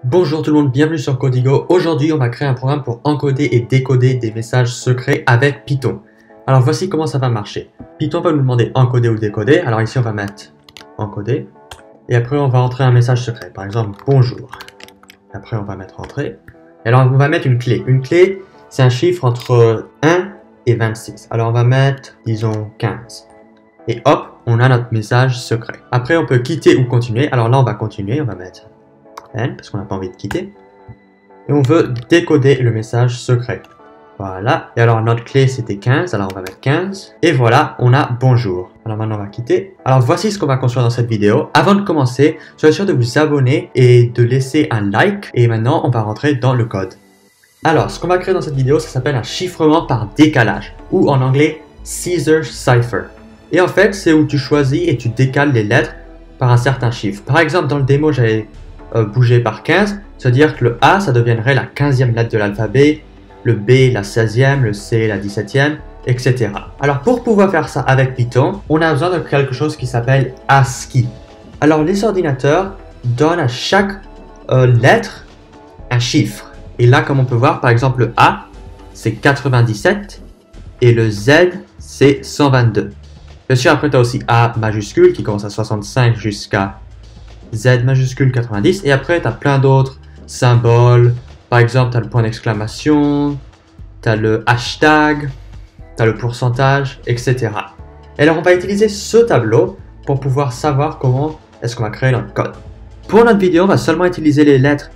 Bonjour tout le monde, bienvenue sur Codigo. Aujourd'hui, on va créer un programme pour encoder et décoder des messages secrets avec Python. Alors voici comment ça va marcher. Python va nous demander encoder ou décoder. Alors ici, on va mettre encoder. Et après, on va entrer un message secret. Par exemple, bonjour. Après, on va mettre entrée. Et alors, on va mettre une clé. Une clé, c'est un chiffre entre 1 et 26. Alors, on va mettre, disons, 15. Et hop, on a notre message secret. Après, on peut quitter ou continuer. Alors là, on va continuer. On va mettre N, parce qu'on n'a pas envie de quitter. Et on veut décoder le message secret. Voilà. Et alors, notre clé, c'était 15. Alors, on va mettre 15. Et voilà, on a bonjour. Alors, maintenant, on va quitter. Alors, voici ce qu'on va construire dans cette vidéo. Avant de commencer, soyez sûr de vous abonner et de laisser un like. Et maintenant, on va rentrer dans le code. Alors, ce qu'on va créer dans cette vidéo, ça s'appelle un chiffrement par décalage. Ou en anglais, Caesar Cipher. Et en fait, c'est où tu choisis et tu décales les lettres par un certain chiffre. Par exemple, dans le démo, j'avais bougé par 15, c'est-à-dire que le A, ça deviendrait la 15e lettre de l'alphabet, le B, la 16e, le C, la 17e, etc. Alors, pour pouvoir faire ça avec Python, on a besoin de quelque chose qui s'appelle ASCII. Alors, les ordinateurs donnent à chaque lettre un chiffre. Et là, comme on peut voir, par exemple, le A, c'est 97 et le Z, c'est 122. Bien sûr, après, tu as aussi A majuscule qui commence à 65 jusqu'à Z majuscule 90. Et après, tu as plein d'autres symboles. Par exemple, tu as le point d'exclamation, tu as le hashtag, tu as le pourcentage, etc. Et alors, on va utiliser ce tableau pour pouvoir savoir comment est-ce qu'on va créer notre code. Pour notre vidéo, on va seulement utiliser les lettres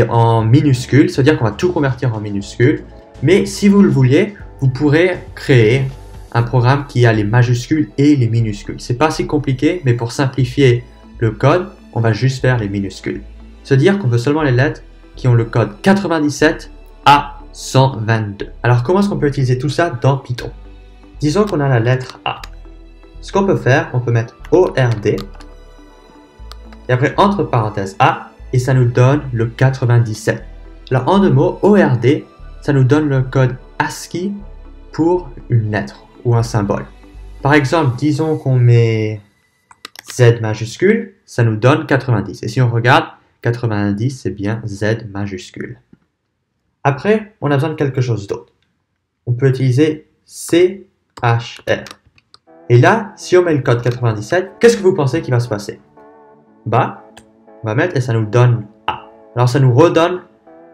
en minuscules, c'est-à-dire qu'on va tout convertir en minuscules. Mais si vous le vouliez, vous pourrez créer un programme qui a les majuscules et les minuscules. C'est pas si compliqué, mais pour simplifier le code, on va juste faire les minuscules. C'est-à-dire qu'on veut seulement les lettres qui ont le code 97 à 122. Alors, comment est-ce qu'on peut utiliser tout ça dans Python? Disons qu'on a la lettre A. Ce qu'on peut faire, on peut mettre ORD et après entre parenthèses A et ça nous donne le 97. Alors, en deux mots, ORD, ça nous donne le code ASCII pour une lettre ou un symbole. Par exemple, disons qu'on met Z majuscule, ça nous donne 90. Et si on regarde, 90, c'est bien Z majuscule. Après, on a besoin de quelque chose d'autre. On peut utiliser CHR. Et là, si on met le code 97, qu'est-ce que vous pensez qu'il va se passer? Bah, on va mettre et ça nous donne A. Alors, ça nous redonne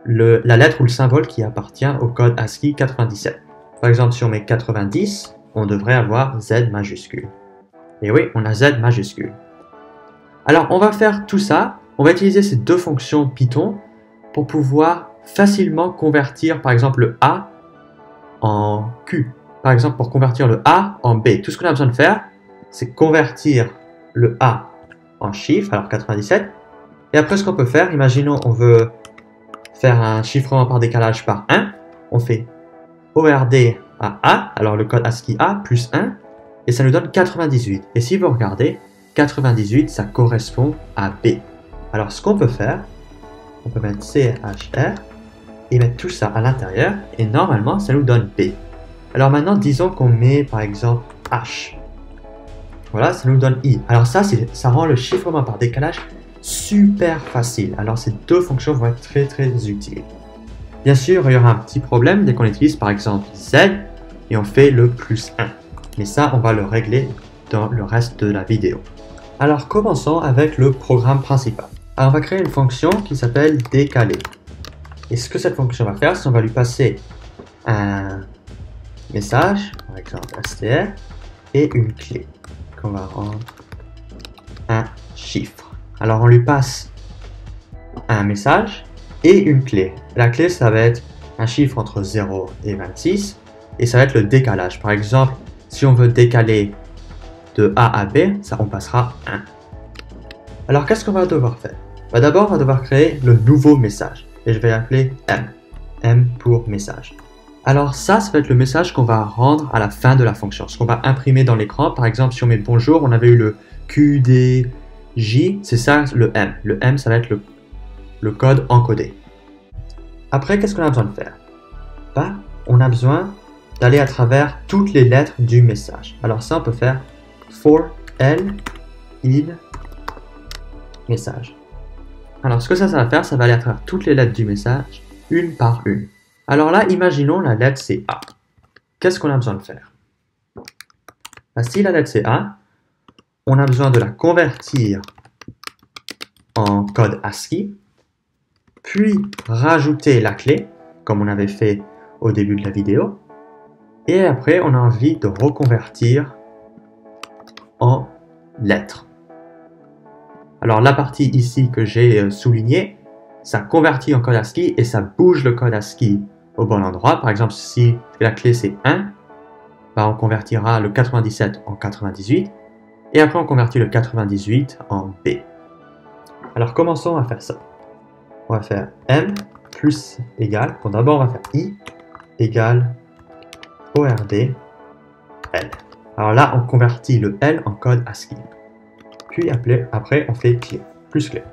la lettre ou le symbole qui appartient au code ASCII 97. Par exemple, si on met 90, on devrait avoir Z majuscule. Et oui, on a Z majuscule. Alors, on va faire tout ça. On va utiliser ces deux fonctions Python pour pouvoir facilement convertir, par exemple, le A en Q. Par exemple, pour convertir le A en B. Tout ce qu'on a besoin de faire, c'est convertir le A en chiffre, alors 97. Et après, ce qu'on peut faire, imaginons, on veut faire un chiffrement par décalage par 1. On fait ORD à A, alors le code ASCII A plus 1. Et ça nous donne 98. Et si vous regardez, 98, ça correspond à B. Alors, ce qu'on peut faire, on peut mettre CHR et mettre tout ça à l'intérieur. Et normalement, ça nous donne B. Alors maintenant, disons qu'on met, par exemple, H. Voilà, ça nous donne I. Alors ça rend le chiffrement par décalage super facile. Alors, ces deux fonctions vont être très, très utiles. Bien sûr, il y aura un petit problème dès qu'on utilise, par exemple, Z et on fait le plus 1. Mais ça, on va le régler dans le reste de la vidéo. Alors, commençons avec le programme principal. Alors, on va créer une fonction qui s'appelle décaler. Et ce que cette fonction va faire, c'est qu'on va lui passer un message, par exemple str, et une clé, qu'on va rendre un chiffre. Alors, on lui passe un message et une clé. La clé, ça va être un chiffre entre 0 et 26, et ça va être le décalage. Par exemple, si on veut décaler de A à B, ça on passera 1. Alors, qu'est-ce qu'on va devoir faire? Bah, d'abord, on va devoir créer le nouveau message. Et je vais l'appeler M. M pour message. Alors ça va être le message qu'on va rendre à la fin de la fonction. Ce qu'on va imprimer dans l'écran. Par exemple, si on met bonjour, on avait eu le QDJ. C'est ça le M. Le M, ça va être le code encodé. Après, qu'est-ce qu'on a besoin de faire? Bah, on a besoin d'aller à travers toutes les lettres du message. Alors ça, on peut faire for L, il, message. Alors ce que ça va faire, ça va aller à travers toutes les lettres du message, une par une. Alors là, imaginons la lettre c'est A. Qu'est-ce qu'on a besoin de faire? Si la lettre c'est A, on a besoin de la convertir en code ASCII, puis rajouter la clé, comme on avait fait au début de la vidéo, et après on a envie de reconvertir en lettres. Alors la partie ici que j'ai soulignée, ça convertit en code ASCII et ça bouge le code ASCII au bon endroit. Par exemple, si la clé c'est 1, on convertira le 97 en 98 et après on convertit le 98 en B. Alors commençons à faire ça. On va faire M plus égal. Bon, d'abord on va faire I égale ORD L. Alors là on convertit le L en code ASCII. Puis après on fait clé, plus clé.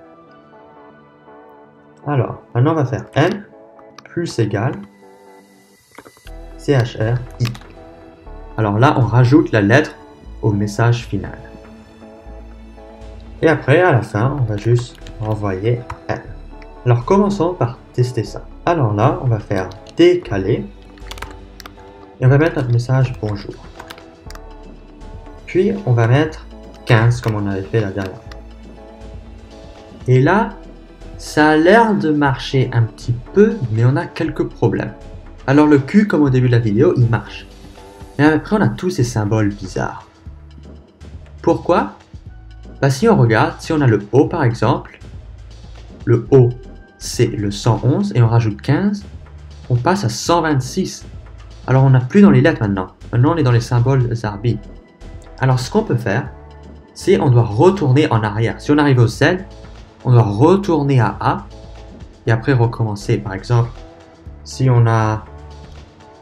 Alors maintenant on va faire M plus égal CHR I. Alors là on rajoute la lettre au message final. Et après à la fin on va juste renvoyer L. Alors commençons par tester ça. Alors là on va faire décaler et on va mettre notre message bonjour. Puis on va mettre 15 comme on avait fait la dernière fois. Et là, ça a l'air de marcher un petit peu, mais on a quelques problèmes. Alors le Q, comme au début de la vidéo, il marche. Mais après, on a tous ces symboles bizarres. Pourquoi? Si on regarde, si on a le O par exemple, le O c'est le 111 et on rajoute 15, on passe à 126. Alors on n'a plus dans les lettres maintenant. Maintenant on est dans les symboles Zarbi. Alors ce qu'on peut faire, c'est on doit retourner en arrière. Si on arrive au Z, on doit retourner à A et après recommencer. Par exemple, si on a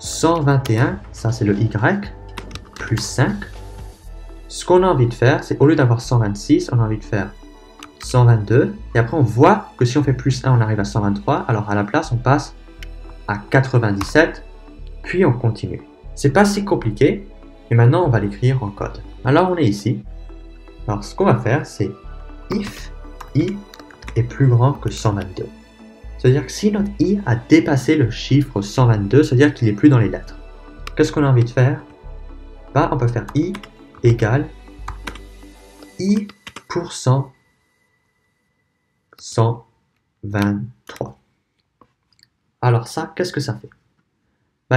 121, ça c'est le Y, plus 5. Ce qu'on a envie de faire, c'est au lieu d'avoir 126, on a envie de faire 122. Et après on voit que si on fait plus 1, on arrive à 123. Alors à la place, on passe à 97, puis on continue. C'est pas si compliqué. Et maintenant, on va l'écrire en code. Alors on est ici. Alors ce qu'on va faire, c'est if i est plus grand que 122. C'est-à-dire que si notre i a dépassé le chiffre 122, c'est-à-dire qu'il n'est plus dans les lettres. Qu'est-ce qu'on a envie de faire? On peut faire i égale i pour 123. Alors ça, qu'est-ce que ça fait?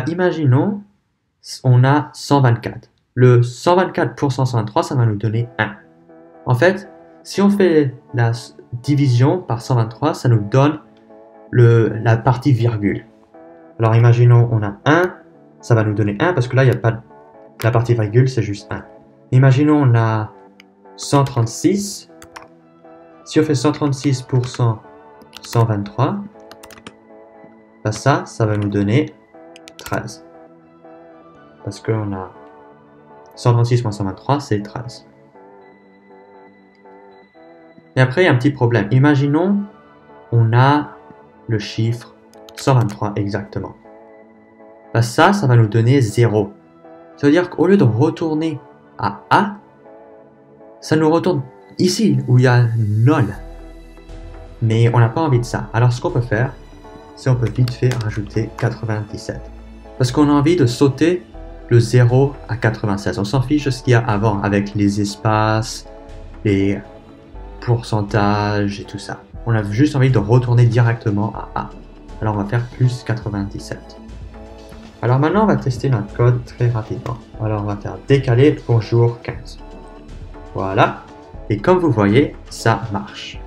Imaginons, on a 124. Le 124 pour 123, ça va nous donner 1. En fait, si on fait la division par 123, ça nous donne la partie virgule. Alors imaginons, on a 1, ça va nous donner 1 parce que là, il n'y a pas la partie virgule, c'est juste 1. Imaginons, on a 136. Si on fait 136 pour 123, ça va nous donner 13. Parce qu'on a 136 moins 123, c'est 13. Et après, il y a un petit problème. Imaginons, on a le chiffre 123 exactement. Ça va nous donner 0. Ça veut dire qu'au lieu de retourner à A, ça nous retourne ici, où il y a 0. Mais on n'a pas envie de ça. Alors, ce qu'on peut faire, c'est on peut vite fait rajouter 97. Parce qu'on a envie de sauter le 0 à 96. On s'en fiche de ce qu'il y a avant avec les espaces, les pourcentages et tout ça. On a juste envie de retourner directement à A. Alors on va faire plus 97. Alors maintenant on va tester notre code très rapidement. Alors on va faire décaler bonjour 15. Voilà. Et comme vous voyez, ça marche.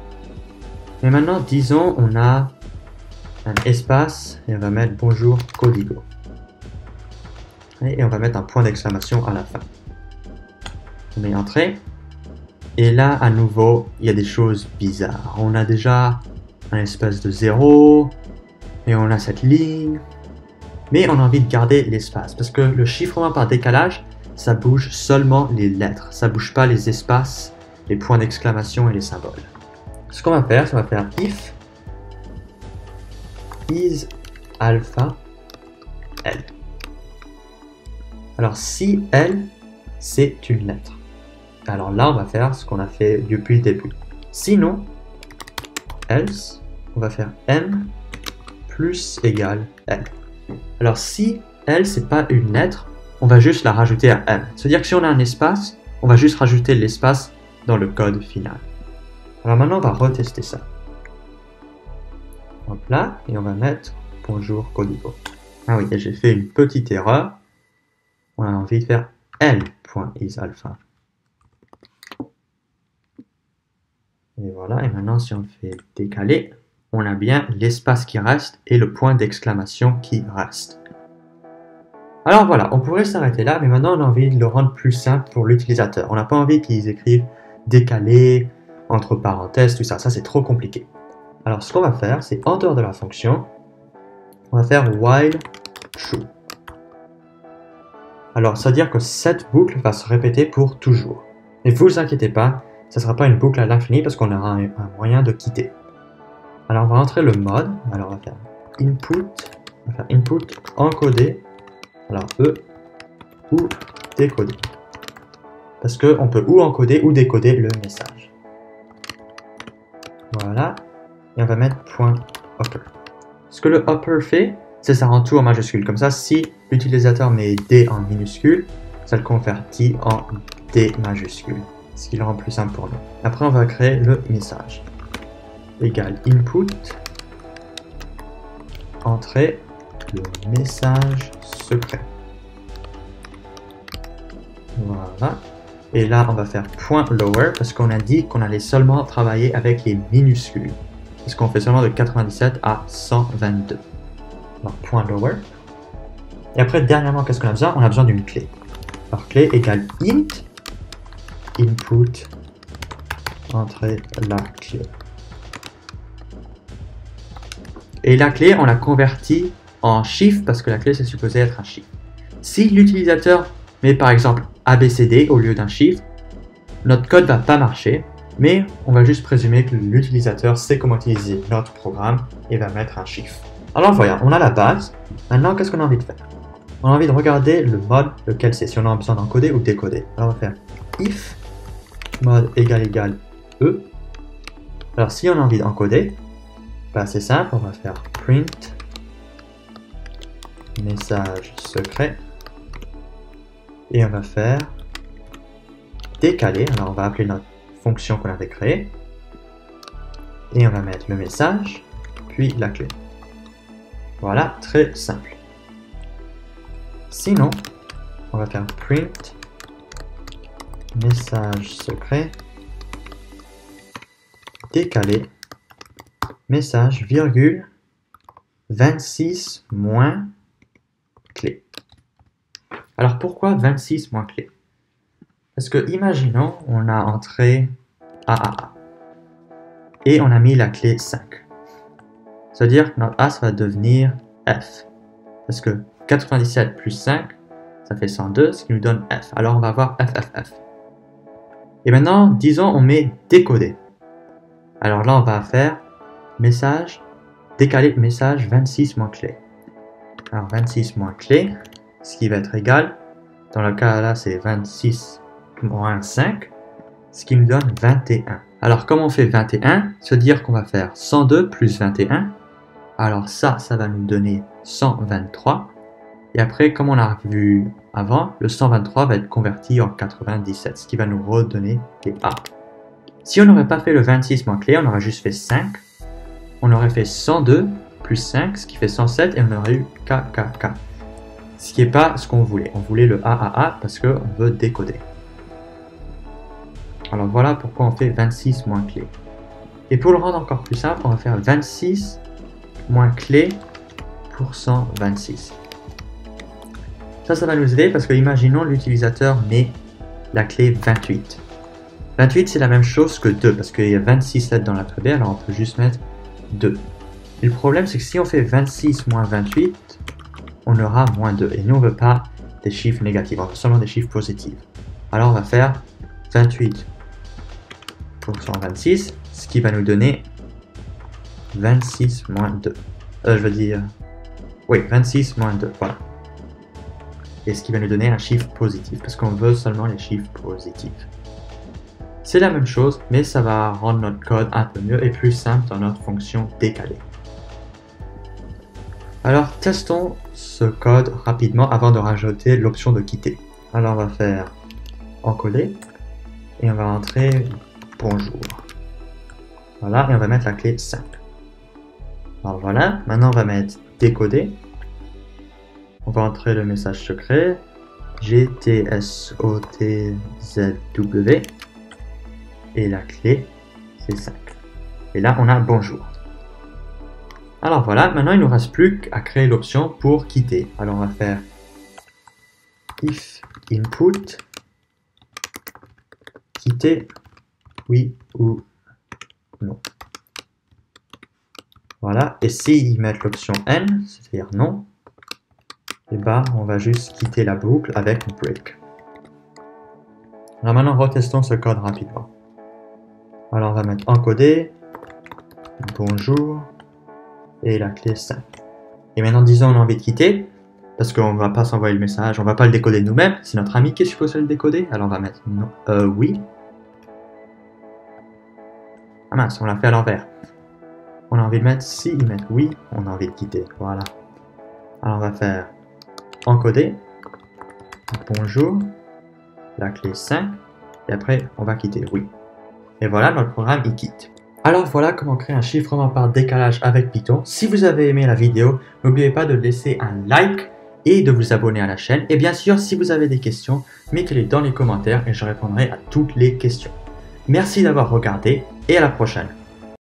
Mais maintenant disons on a un espace et on va mettre bonjour Codigo. Et on va mettre un point d'exclamation à la fin. On met entrée. Et là, à nouveau, il y a des choses bizarres. On a déjà un espace de 0. Et on a cette ligne. Mais on a envie de garder l'espace. Parce que le chiffrement par décalage, ça bouge seulement les lettres. Ça bouge pas les espaces, les points d'exclamation et les symboles. Ce qu'on va faire, c'est qu'on va faire if is alpha L. Alors si L, c'est une lettre. Alors là, on va faire ce qu'on a fait depuis le début. Sinon, else, on va faire m plus égale l. Alors si l c'est pas une lettre, on va juste la rajouter à m. C'est-à-dire que si on a un espace, on va juste rajouter l'espace dans le code final. Alors maintenant on va retester ça. Hop là, et on va mettre bonjour Codigo. Ah oui, et j'ai fait une petite erreur. On a envie de faire l.isAlpha. Et voilà, et maintenant si on fait décaler, on a bien l'espace qui reste et le point d'exclamation qui reste. Alors voilà, on pourrait s'arrêter là, mais maintenant on a envie de le rendre plus simple pour l'utilisateur. On n'a pas envie qu'ils écrivent décalé, entre parenthèses, tout ça, c'est trop compliqué. Alors ce qu'on va faire, c'est en dehors de la fonction, on va faire while true. Alors ça veut dire que cette boucle va se répéter pour toujours. Mais vous inquiétez pas, ça ne sera pas une boucle à l'infini parce qu'on aura un moyen de quitter. Alors on va entrer le mode, alors on va faire input encodé, alors E ou décoder. Parce qu'on peut ou encoder ou décoder le message. Voilà, et on va mettre .upper. Ce que le upper fait, c'est ça rend tout en majuscule. Comme ça, si l'utilisateur met D en minuscule, ça le convertit en D majuscule. Ce qui le rend plus simple pour nous. Après, on va créer le message. Égal input, entrée, le message secret. Voilà. Et là, on va faire .lower parce qu'on a dit qu'on allait seulement travailler avec les minuscules. Parce qu'on fait seulement de 97 à 122. Alors, .lower. Et après, dernièrement, qu'est-ce qu'on a besoin? On a besoin d'une clé. Alors, clé égale int, input, entrée, la clé. Et la clé, on la convertit en chiffre parce que la clé, c'est supposé être un chiffre. Si l'utilisateur met par exemple ABCD au lieu d'un chiffre, notre code va pas marcher, mais on va juste présumer que l'utilisateur sait comment utiliser notre programme et va mettre un chiffre. Alors voilà, on a la base. Maintenant, qu'est-ce qu'on a envie de faire? On a envie de regarder le mode, lequel c'est, si on a besoin d'encoder ou décoder. Alors on va faire if mode égale E. Alors si on a envie d'encoder, bah, c'est simple, on va faire print message secret et on va faire décaler. Alors on va appeler notre fonction qu'on avait créée et on va mettre le message puis la clé. Voilà, très simple. Sinon, on va faire print message secret décaler message virgule 26 moins clé. Alors pourquoi 26 moins clé? Parce que imaginons on a entré AAA et on a mis la clé 5. Ça veut dire que notre A ça va devenir F. Parce que 97 plus 5 ça fait 102, ce qui nous donne F. Alors on va avoir FFF. Et maintenant, disons on met décoder. Alors là on va faire message, décaler message 26 moins clé. Alors 26 moins clé, ce qui va être égal, dans le cas là c'est 26 moins 5, ce qui nous donne 21. Alors comme on fait 21, ça veut dire qu'on va faire 102 plus 21. Alors ça va nous donner 123. Et après, comme on a vu avant, le 123 va être converti en 97, ce qui va nous redonner les A. Si on n'aurait pas fait le 26 moins clé, on aurait juste fait 5. On aurait fait 102 plus 5, ce qui fait 107, et on aurait eu KKK. Ce qui n'est pas ce qu'on voulait. On voulait le AAA parce qu'on veut décoder. Alors voilà pourquoi on fait 26 moins clé. Et pour le rendre encore plus simple, on va faire 26 moins clé pour 126. Ça va nous aider parce que imaginons l'utilisateur met la clé 28. 28 c'est la même chose que 2 parce qu'il y a 26 lettres dans l'alphabet, alors on peut juste mettre 2. Et le problème c'est que si on fait 26 moins 28, on aura moins 2. Et nous on veut pas des chiffres négatifs, on veut seulement des chiffres positifs. Alors on va faire 28 pour 126, ce qui va nous donner 26 moins 2. Je veux dire... Oui, 26 moins 2, voilà. Et ce qui va nous donner un chiffre positif, parce qu'on veut seulement les chiffres positifs. C'est la même chose, mais ça va rendre notre code un peu mieux et plus simple dans notre fonction décalée. Alors, testons ce code rapidement avant de rajouter l'option de quitter. Alors, on va faire encoder et on va entrer bonjour. Voilà, et on va mettre la clé 5. Alors voilà, maintenant on va mettre décoder. On va entrer le message secret GTSOTZW et la clé c'est 5. Et là on a bonjour. Alors voilà, maintenant il ne nous reste plus qu'à créer l'option pour quitter. Alors on va faire if input quitter oui ou non. Voilà, et s'ils mettent l'option N, c'est-à-dire non, et bah on va juste quitter la boucle avec break. Alors maintenant retestons ce code rapidement. Alors on va mettre encoder, bonjour, et la clé 5. Et maintenant disons on a envie de quitter, parce qu'on ne va pas s'envoyer le message, on ne va pas le décoder nous-mêmes, c'est notre ami qui est supposé le décoder, alors on va mettre non, oui. Ah mince, on l'a fait à l'envers. On a envie de mettre, si ils mettent oui, on a envie de quitter, voilà. Alors on va faire encoder, bonjour, la clé 5, et après on va quitter, oui. Et voilà, notre programme il quitte. Alors voilà comment créer un chiffrement par décalage avec Python. Si vous avez aimé la vidéo, n'oubliez pas de laisser un like et de vous abonner à la chaîne. Et bien sûr, si vous avez des questions, mettez-les dans les commentaires et je répondrai à toutes les questions. Merci d'avoir regardé et à la prochaine.